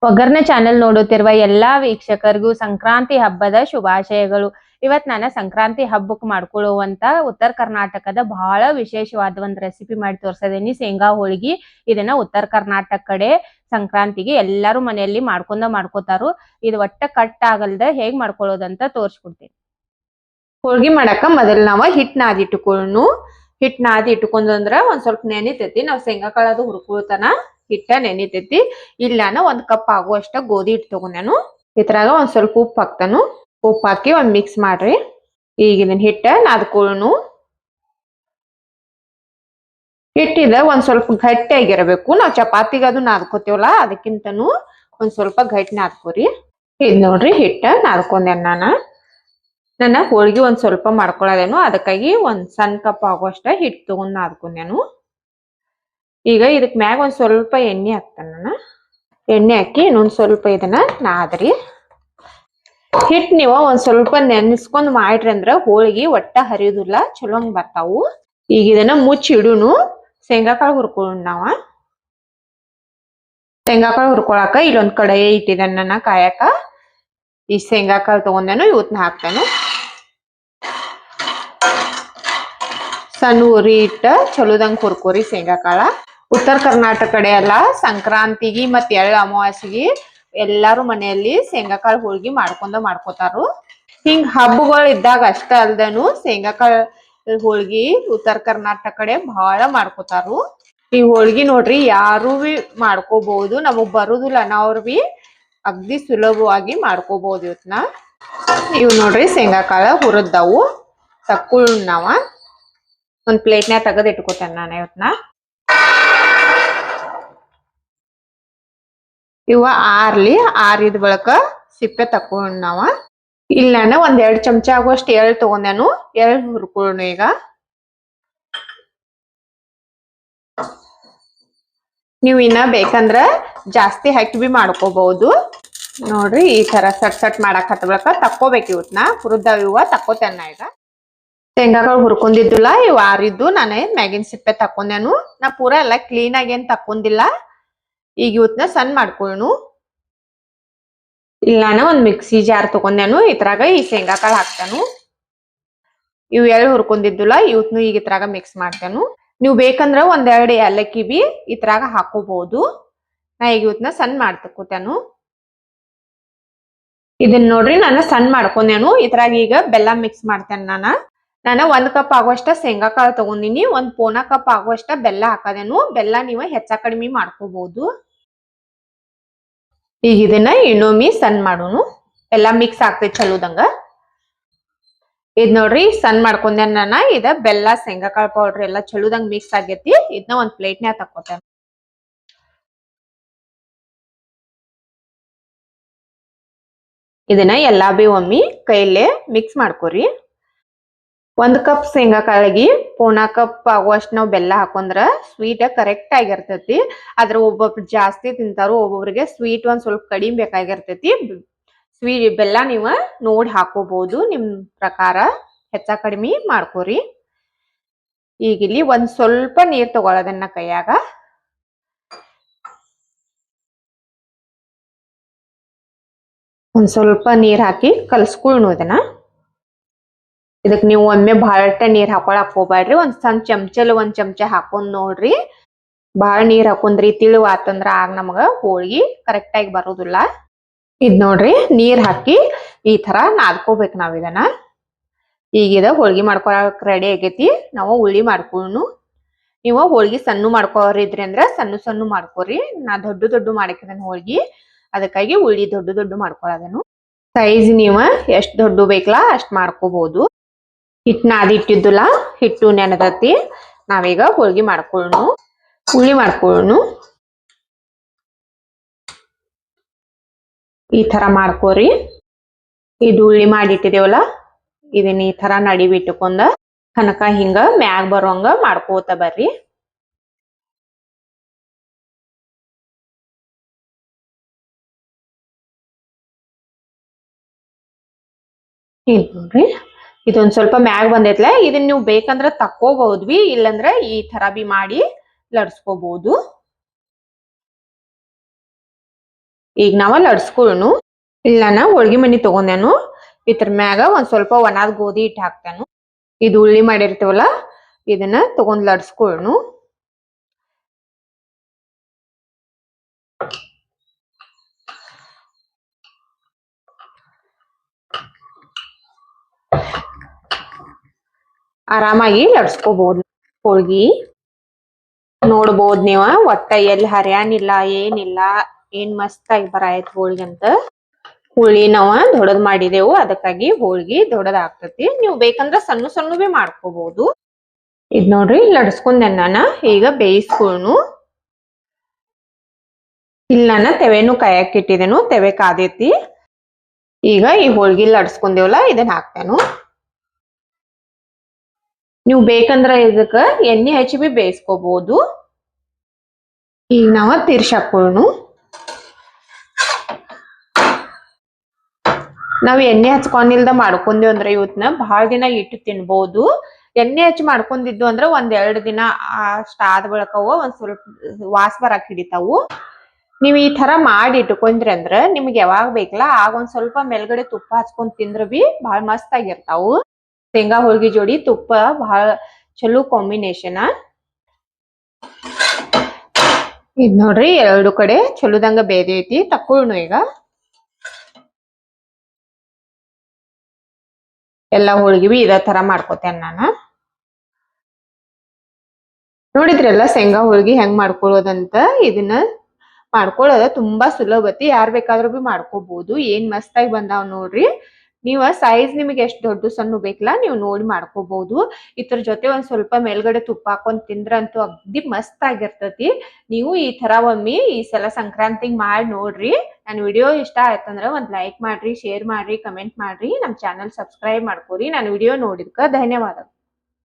ಒಗ್ಗರ್ನೆ channel ನೋಡುತ್ತಿರುವ ಎಲ್ಲಾ ವೀಕ್ಷಕರಿಗೂ ಸಂಕ್ರಾಂತಿ ಹಬ್ಬದ ಶುಭಾಶಯಗಳು. ಇವತ್ ನಾನು ಸಂಕ್ರಾಂತಿ ಹಬ್ಬಕ್ಕೆ ಮಾಡ್ಕೊಳ್ಳುವಂತ ಉತ್ತರ ಕರ್ನಾಟಕದ ಬಹಳ ವಿಶೇಷವಾದ ಒಂದು ರೆಸಿಪಿ ಮಾಡಿ ತೋರಿಸಿದೀನಿ. ಶೇಂಗಾ ಹೋಳಿಗೆ. ಇದನ್ನ ಉತ್ತರ ಕರ್ನಾಟಕ ಕಡೆ ಸಂಕ್ರಾಂತಿಗೆ ಎಲ್ಲರೂ ಮನೆಯಲ್ಲಿ ಮಾಡ್ಕೋತಾರು. ಇದು ಒಟ್ಟ ಕಟ್ ಆಗಲ್ದೆ ಹೇಗ್ ಮಾಡ್ಕೊಳ್ಳೋದಂತ ತೋರಿಸ್ಕೊಡ್ತೀನಿ. ಹೋಳಿಗೆ ಮಾಡಕ ಮೊದಲು ನಾವು ಹಿಟ್ಟು ನಾದಿ ಇಟ್ಕೊಳ್ಳೋಣ. ಹಿಟ್ಟು ನಾದಿ ಇಟ್ಕೊಂಡ್ರೆ ಒಂದ್ ಸ್ವಲ್ಪ ನೆನಿತೈತಿ. ನಾವು ಶೇಂಗಾ ಕಾಳದು ಹುರ್ಕೊಳ್ತಾನ ಹಿಟ್ಟ ನೆನಿತೈತಿ. ಇಲ್ಲ ನಾನು 1 ಕಪ್ ಆಗುವಷ್ಟ ಗೋಧಿ ಹಿಟ್ಟು ತಗೊಂಡೇನು. ಇದ್ರಾಗ ಒಂದ್ ಸ್ವಲ್ಪ ಉಪ್ಪು ಹಾಕ್ತಾನು. ಉಪ್ಪು ಹಾಕಿ ಒಂದ್ ಮಿಕ್ಸ್ ಮಾಡ್ರಿ. ಈಗ ಇದನ್ನ ಹಿಟ್ಟ ನಾದ್ಕೊಳ್ಳೋಣ. ಹಿಟ್ಟಿದ ಒಂದ್ ಸ್ವಲ್ಪ ಗಟ್ಟಿ ಆಗಿರಬೇಕು. ನಾವು ಚಪಾತಿಗೆ ಅದು ನಾದ್ಕೋತೀವಲ್ಲ ಅದಕ್ಕಿಂತನೂ ಒಂದ್ ಸ್ವಲ್ಪ ಗಟ್ಟಿ ನಾದ್ಕೋರಿ. ಇದ್ ನೋಡ್ರಿ ಹಿಟ್ಟ ನಾದ್ಕೊಂಡೆ ನನ್ನ ಹೋಳಿಗೆ ಒಂದ್ ಸ್ವಲ್ಪ ಮಾಡ್ಕೊಳ್ಳೋದೇನು. ಅದಕ್ಕಾಗಿ ಒಂದ್ ಸಣ್ಣ ಕಪ್ ಆಗುವಷ್ಟ ಹಿಟ್ಟು ತಗೊಂಡ್ ನಾದ್ಕೊಂಡೇನು. ಈಗ ಇದಕ್ ಮ್ಯಾಗ ಒಂದ್ ಸ್ವಲ್ಪ ಎಣ್ಣೆ ಹಾಕ್ತಾನ. ಎಣ್ಣೆ ಹಾಕಿ ಇನ್ನೊಂದ್ ಸ್ವಲ್ಪ ಇದನ್ನ ನಾದ್ರಿ. ಹಿಟ್ಟು ನೀವು ಒಂದ್ ಸ್ವಲ್ಪ ನೆನೆಸ್ಕೊಂಡ್ ಮಾಡ್ರಿ ಅಂದ್ರ ಹೋಳಿಗೆ ಒಟ್ಟ ಹರಿಯುದಿಲ್ಲ, ಚಲೋಂಗ್ ಬರ್ತಾವು. ಈಗ ಇದನ್ನ ಮುಚ್ಚಿ ಇಡುನು. ಶೇಂಗಾ ಕಾಳು ಹುರ್ಕೊಳ್ಳೋಣ ನಾವ. ಶೇಂಗಾ ಕಾಳು ಹುರ್ಕೊಳಕ ಇಲ್ಲೊಂದ್ ಕಡಾಯಿ ಇಟ್ಟಿದ್ದೇನೆ ನನ್ನ ಕಾಯಕ. ಈ ಶೇಂಗಾ ಕಾಳು ತಗೊಂಡೇನು ಇವತ್ನ ಹಾಕ್ತಾನು. ಸಣ್ಣ ಉರಿ ಇಟ್ಟ ಚಲೋದಂಗ್ ಹುರ್ಕೋರಿ ಶೇಂಗಾ ಕಾಳ. ಉತ್ತರ ಕರ್ನಾಟಕ ಕಡೆ ಎಲ್ಲ ಸಂಕ್ರಾಂತಿಗೆ ಮತ್ತೆ ಎಳ್ಳು ಅಮಾವಾಸ್ಯೆಗೆ ಎಲ್ಲಾರು ಮನೆಯಲ್ಲಿ ಶೇಂಗಾ ಕಾಳು ಹೋಳಿಗೆ ಮಾಡ್ಕೋತಾರು. ಹಿಂಗ್ ಹಬ್ಬಗಳು ಇದ್ದಾಗ ಅಷ್ಟ ಅಲ್ದನು ಶೇಂಗಾ ಕಾಳು ಹೋಳಿಗೆ ಉತ್ತರ ಕರ್ನಾಟಕ ಕಡೆ ಬಹಳ ಮಾಡ್ಕೋತಾರು. ಈ ಹೋಳಿಗೆ ನೋಡ್ರಿ ಯಾರು ಬಿ ಮಾಡ್ಕೋಬಹುದು. ನಮಗ್ ಬರುದಿಲ್ಲ ಅನ್ನೋರು ಬಿ ಅಗ್ದಿ ಸುಲಭವಾಗಿ ಮಾಡ್ಕೋಬಹುದು. ಇವತ್ನ ಇವ್ ನೋಡ್ರಿ ಶೇಂಗಾ ಕಾಳ ಹುರದ್ದಾವು ತಕ್ಕೊಳ್ಳ. ನಾವ ಒಂದ್ ಪ್ಲೇಟ್ನ್ಯಾಗ ತೆಗೆದು ಇಟ್ಕೋತೇನೆ ನಾನು ಇವತ್ನ. ಇವ ಆರಿದ ಬಳಕ ಸಿಪ್ಪೆ ತಕೊಂಡ್ ನಾವ. ಇಲ್ಲ ನಾನು ಒಂದ್ 2 ಚಮಚ ಆಗುವಷ್ಟು ಎಳ್ಳು ತಗೊಂಡೇನು. ಎಳ್ಳು ಹುರ್ಕೊಳ್ಳೋಣ ಈಗ. ನೀವು ಇನ್ನ ಬೇಕಂದ್ರ ಜಾಸ್ತಿ ಹಾಕಿ ಬಿ ಮಾಡ್ಕೋಬಹುದು. ನೋಡ್ರಿ ಈ ತರ ಸಟ್ ಮಾಡಕ್ ಹತ್ತ ಬಳಕ ತಕ್ಕೋಬೇಕು. ಇವತ್ನ ಹುರಿದಾವ ಇವ ತಕ್ಕೋತೇನ ಈಗ. ಶೇಂಗಾಗಳು ಹುರ್ಕೊಂಡಿದ್ದಿಲ್ಲ ಇವ್ ಆರಿದ್ದು ನಾನೇ ಮ್ಯಾಗಿನ್ ಸಿಪ್ಪೆ ತಕೊಂಡೇನು. ನಾ ಪೂರಾ ಎಲ್ಲ ಕ್ಲೀನ್ ಆಗಿ ಏನ್ ತಕೊಂಡಿಲ್ಲ. ಈಗ ಇವತ್ನ ಸಣ್ಣ ಮಾಡ್ಕೊಳ್ಳೋಣ. ಇಲ್ಲ ನಾನು ಒಂದ್ ಮಿಕ್ಸಿ ಜಾರ್ ತಗೊಂಡೇನು. ಇದ್ರಾಗ ಈ ಶೇಂಗಾ ಕಾಳು ಹಾಕ್ತಾನು. ಇವ್ ಎಳ್ಳು ಹುರ್ಕೊಂಡಿದ್ದಿಲ್ಲ ಇವತ್ನು ಈಗ ಇದ್ರಾಗ ಮಿಕ್ಸ್ ಮಾಡ್ತೇನು. ನೀವು ಬೇಕಂದ್ರ 1-2 ಏಲಕ್ಕಿ ಬಿ ಇದ್ರಾಗ ಹಾಕೋಬಹುದು. ನಾ ಈಗ ಇವತ್ನ ಸಣ್ಣ ಮಾಡ್ತಕೋತೇನು. ಇದನ್ನ ನೋಡ್ರಿ ನಾನು ಸಣ್ಣ ಮಾಡ್ಕೊಂಡೇನು. ಇದ್ರಾಗ ಈಗ ಬೆಲ್ಲ ಮಿಕ್ಸ್ ಮಾಡ್ತೇನೆ ನಾನು 1 ಕಪ್ ಆಗುವಷ್ಟ ಶೇಂಗಾ ಕಾಳು ತಗೊಂಡಿನಿ. 1 ಪೋನಾ ಕಪ್ ಆಗುವಷ್ಟ ಬೆಲ್ಲ ಹಾಕದೇನು. ಬೆಲ್ಲ ನೀವು ಹೆಚ್ಚ ಕಡಿಮೆ ಮಾಡ್ಕೋಬಹುದು. ಈಗ ಇದನ್ನ ಇನ್ನೊಮ್ಮೆ ಸಣ್ಣ ಮಾಡೋನು. ಎಲ್ಲಾ ಮಿಕ್ಸ್ ಆಗ್ತೈತಿ ಚಲೋದಂಗ. ಇದ್ ನೋಡ್ರಿ ಸಣ್ಣ ಮಾಡ್ಕೊಂಡೆ ನಾನು. ಇದ ಬೆಲ್ಲ ಶೇಂಗಾ ಕಾಳು ಪೌಡರ್ ಎಲ್ಲ ಚಲೋದಂಗ ಮಿಕ್ಸ್ ಆಗೈತಿ. ಇದನ್ನ ಒಂದ್ ಪ್ಲೇಟ್ನ್ಯಾಗ ತಕ್ಕೋತೇನೆ. ಇದನ್ನ ಎಲ್ಲಾ ಬಿ ಒಮ್ಮೆ ಕೈಲೇ ಮಿಕ್ಸ್ ಮಾಡ್ಕೋರಿ. 1 ಕಪ್ ಶೇಂಗಾ ಕಾಳಿಗೆ ಪೋನಾ ಕಪ್ ಆಗುವಷ್ಟು ನಾವು ಬೆಲ್ಲ ಹಾಕೊಂಡ್ರ ಸ್ವೀಟ್ ಕರೆಕ್ಟ್ ಆಗಿರ್ತೈತಿ. ಆದ್ರ ಒಬ್ಬೊಬ್ರು ಜಾಸ್ತಿ ತಿಂತಾರು, ಒಬ್ಬೊಬ್ರಿಗೆ ಸ್ವೀಟ್ ಒಂದ್ ಸ್ವಲ್ಪ ಕಡಿಮೆ ಬೇಕಾಗಿರ್ತೈತಿ. ಬೆಲ್ಲ ನೀವ ನೋಡಿ ಹಾಕೋಬಹುದು. ನಿಮ್ ಪ್ರಕಾರ ಹೆಚ್ಚ ಕಡಿಮೆ ಮಾಡ್ಕೋರಿ. ಈಗ ಇಲ್ಲಿ ಒಂದ್ ಸ್ವಲ್ಪ ನೀರ್ ತಗೊಳ್ಳೋದನ್ನ ಕೈಯಾಗ. ಒಂದ್ ಸ್ವಲ್ಪ ನೀರ್ ಹಾಕಿ ಕಲ್ಸ್ಕೊಳ್ಳೋಣ ಇದನ್ನ. ಇದಕ್ ನೀವು ಒಮ್ಮೆ ಬಹಳಷ್ಟ ನೀರ್ ಹಾಕೊಳಕ್ ಹೋಗ್ಬೇಡ್ರಿ. ಒಂದ್ ಸಣ್ಣ ಚಮಚಲ್ 1 ಚಮಚ ಹಾಕೊಂಡ್ ನೋಡ್ರಿ. ಬಾಳ ನೀರ್ ಹಾಕೊಂಡ್ರಿ ತಿಳಿವ್ ಆತಂದ್ರ ಆಗ ನಮಗ ಹೋಳಿಗೆ ಕರೆಕ್ಟ್ ಆಗಿ ಬರೋದಿಲ್ಲ. ಇದ್ ನೋಡ್ರಿ ನೀರ್ ಹಾಕಿ ಈ ತರ ನಾದ್ಕೋಬೇಕು ನಾವ್ ಇದನ್ನ. ಈಗ ಹೋಳಿಗೆ ಮಾಡ್ಕೊಳಕ್ ರೆಡಿ ಆಗೈತಿ. ನಾವು ಉಳ್ಳಿ ಮಾಡ್ಕೊಳ್ಳೋಣ. ನೀವು ಹೋಳಿಗೆ ಸಣ್ಣ ಮಾಡ್ಕೋರಿದ್ರಿ ಅಂದ್ರ ಸಣ್ಣ ಮಾಡ್ಕೋರಿ. ನಾ ದೊಡ್ಡ ಮಾಡಕಿದ್ದೇನೆ ಹೋಳಿಗೆ. ಅದಕ್ಕಾಗಿ ಉಳ್ಳಿ ದೊಡ್ಡ ಮಾಡ್ಕೊಳ್ಳೋದೇನು. ಸೈಜ್ ನೀವ ಎಷ್ಟ್ ದೊಡ್ಡ ಬೇಕಲ್ಲ ಅಷ್ಟ್ ಮಾಡ್ಕೋಬಹುದು. ಹಿಟ್ಟು ನಾದಿ ಇಟ್ಟಿದ್ದಿಲ್ಲ, ಹಿಟ್ಟು ನೆನದತಿ. ನಾವೀಗ ಹೋಳಿಗೆ ಮಾಡ್ಕೊಳ್ಳೋಣ. ಉಳ್ಳಿ ಮಾಡ್ಕೊಳ್ಳೋಣ. ಈ ತರ ಮಾಡ್ಕೋರಿ. ಇದು ಉಳ್ಳಿ ಮಾಡಿಟ್ಟಿದೇವಲ್ಲ ಇದನ್ನ ಈ ತರ ನಡಿಬಿಟ್ಟುಕೊಂಡ ಕನಕ ಹಿಂಗ ಮ್ಯಾಗ್ ಬರೋಂಗ ಮಾಡ್ಕೋತ ಬರ್ರಿ. ನೋಡ್ರಿ ಇದೊಂದ್ ಸ್ವಲ್ಪ ಮ್ಯಾಗ್ ಬಂದೈತ್ಲ. ಇದನ್ನ ನೀವು ಬೇಕಂದ್ರ ತಕ್ಕೋಬಹುದ್ವಿ. ಇಲ್ಲಂದ್ರ ಈ ತರ ಬಿ ಮಾಡಿ ಲಡ್ಸ್ಕೋಬಹುದು. ಈಗ ನಾವ ಲಡ್ಸ್ಕೊಳ್ಳೋಣ. ಇಲ್ಲ ನಾ ಹೋಳ್ಗಿ ಮನಿ ತಗೊಂಡೇನು. ಇದ್ರ ಮ್ಯಾಗ ಒಂದ್ ಸ್ವಲ್ಪ ಒಣಾದ ಗೋಧಿ ಹಿಟ್ಟು ಹಾಕ್ತೇನು. ಇದು ಉಳ್ಳಿ ಮಾಡಿರ್ತೀವಲ್ಲ ಇದನ್ನ ತಗೊಂಡ್ ಲಡ್ಸ್ಕೊಳ್ಳೋಣ. ಆರಾಮಾಗಿ ಲಡ್ಸ್ಕೋಬಹುದು ಹೋಳ್ಗಿ. ನೋಡ್ಬೋದ್ ನೀವ ಒಟ್ಟ ಎಲ್ಲಿ ಹರ್ಯಾನಿಲ್ಲ ಏನಿಲ್ಲ. ಏನ್ ಮಸ್ತ್ ಆಗಿ ಬರಾಯ್ತು ಹೋಳ್ಗಿ ಅಂತ. ಹುಳಿ ನಾವ ದೊಡ್ಡದ್ ಮಾಡಿದೆವು, ಅದಕ್ಕಾಗಿ ಹೋಳ್ಗಿ ದೊಡ್ಡದ್ ಆಗ್ತತಿ. ನೀವು ಬೇಕಂದ್ರ ಸಣ್ಣ ಸಣ್ಣ ಬಿ ಮಾಡ್ಕೋಬಹುದು. ಇದ್ ನೋಡ್ರಿ ಲಡ್ಸ್ಕೊಂಡೆ ನಾನ. ಈಗ ಬೇಯಿಸ್ಕೊಳ್ಳೋಣ. ಇಲ್ಲ ನಾನ ತೆವೆನು ಕಾಯಕ್ ಇಟ್ಟಿದೇನು, ತೆವೆ ಕಾದೈತಿ. ಈಗ ಈ ಹೋಳ್ಗಿ ಲಡ್ಸ್ಕೊಂಡೇವಲ್ಲ ಇದನ್ನ ಹಾಕ್ತೇನು. ನೀವು ಬೇಕಂದ್ರ ಇದಕ್ಕ ಎಣ್ಣೆ ಹಚ್ಚಿ ಬಿ ಬೇಯಿಸ್ಕೋಬಹುದು. ಈಗ ನಾವ ತಿರ್ಸಾಕೊಳ್ಳೋಣ. ನಾವ್ ಎಣ್ಣೆ ಹಚ್ಕೊಂಡಿಲ್ದ ಮಾಡ್ಕೊಂದೇವ್ ಅಂದ್ರ ಇವತ್ನ ಬಹಳ ದಿನ ಇಟ್ಟು ತಿನ್ಬಹುದು. ಎಣ್ಣೆ ಹಚ್ಚಿ ಮಾಡ್ಕೊಂಡಿದ್ದು ಅಂದ್ರ ಒಂದ್ 2 ದಿನ ಅಷ್ಟ ಆದ ಬಳಕವ ಒಂದ್ ಸ್ವಲ್ಪ ವಾಸ ಬರಾಕ್ ಹಿಡಿತಾವು. ನೀವ್ ಈ ತರ ಮಾಡಿ ಇಟ್ಕೊಂಡ್ರಿ ಅಂದ್ರ ನಿಮ್ಗೆ ಯಾವಾಗ ಬೇಕಲ್ಲ ಆಗ ಒಂದ್ ಸ್ವಲ್ಪ ಮೇಲ್ಗಡೆ ತುಪ್ಪ ಹಚ್ಕೊಂಡ್ ತಿಂದ್ರ ಬಿ ಬಹಳ ಮಸ್ತ್ ಆಗಿರ್ತಾವು. ಶೇಂಗಾ ಹೋಳ್ಗಿ ಜೋಡಿ ತುಪ್ಪ ಬಹಳ ಚಲೋ ಕಾಂಬಿನೇಷನ್. ಇದ್ ನೋಡ್ರಿ 2 ಕಡೆ ಚಲೋದಂಗ ಬೇದೈತಿ. ತಕ್ಕೊಳ್ಳೋಣ ಈಗ. ಎಲ್ಲಾ ಹೋಳ್ಗಿ ಬಿ ಇದೇ ತರ ಮಾಡ್ಕೋತೇನೆ ನಾನ. ನೋಡಿದ್ರಲ್ಲ ಶೇಂಗಾ ಹೋಳ್ಗಿ ಹೆಂಗ್ ಮಾಡ್ಕೊಳ್ಳೋದಂತ. ಇದನ್ನ ಮಾಡ್ಕೊಳ್ಳೋದ ತುಂಬಾ ಸುಲಭತಿ. ಯಾರ್ ಬೇಕಾದ್ರೂ ಬಿ ಮಾಡ್ಕೋಬಹುದು. ಏನ್ ಮಸ್ತಾಗಿ ಬಂದಾವ್ ನೋಡ್ರಿ. ನೀವ ಸೈಜ್ ನಿಮಗೆ ಎಷ್ಟು ದೊಡ್ಡ ಸಣ್ಣ ಬೇಕಲ್ಲ ನೀವು ನೋಡಿ ಮಾಡ್ಕೋಬಹುದು. ಇದ್ರ ಜೊತೆ ಒಂದ್ ಸ್ವಲ್ಪ ಮೇಲ್ಗಡೆ ತುಪ್ಪ ಹಾಕೊಂಡ್ ತಿಂದ್ರಂತೂ ಅಗ್ದಿ ಮಸ್ತ್ ಆಗಿರ್ತತಿ. ನೀವು ಈ ತರ ಒಮ್ಮೆ ಈ ಸಲ ಸಂಕ್ರಾಂತಿಗ್ ಮಾಡಿ ನೋಡ್ರಿ. ನನ್ ವಿಡಿಯೋ ಇಷ್ಟ ಆಯ್ತಂದ್ರ ಒಂದ್ ಲೈಕ್ ಮಾಡ್ರಿ, ಶೇರ್ ಮಾಡ್ರಿ, ಕಮೆಂಟ್ ಮಾಡ್ರಿ. ನಮ್ ಚಾನಲ್ ಸಬ್ಸ್ಕ್ರೈಬ್ ಮಾಡ್ಕೋರಿ. ನನ್ ವಿಡಿಯೋ ನೋಡಿದ್ಕ ಧನ್ಯವಾದ.